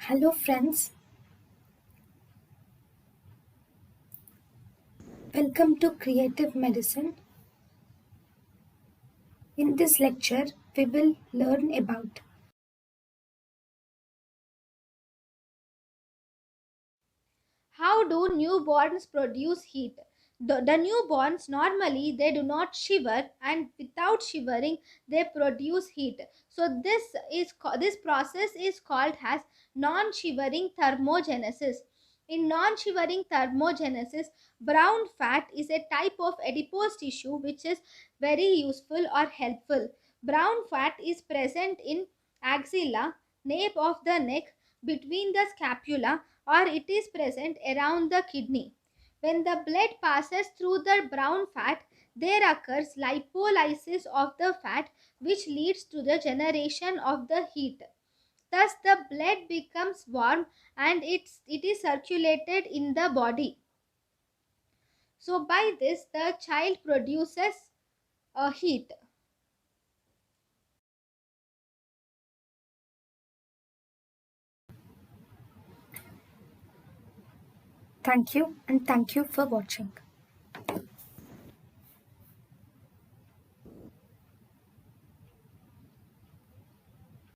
Hello, friends. Welcome to Creative Medicine. In this lecture, we will learn about How do newborns produce heat? The newborns normally they do not shiver, and without shivering they produce heat. So this process is called as non-shivering thermogenesis. In non-shivering thermogenesis, brown fat is a type of adipose tissue which is very useful or helpful. Brown fat is present in axilla, nape of the neck, between the scapula, or it is present around the kidney. When the blood passes through the brown fat, there occurs lipolysis of the fat, which leads to the generation of the heat. Thus, the blood becomes warm and it is circulated in the body. So, by this, the child produces a heat. thank you and thank you for watching.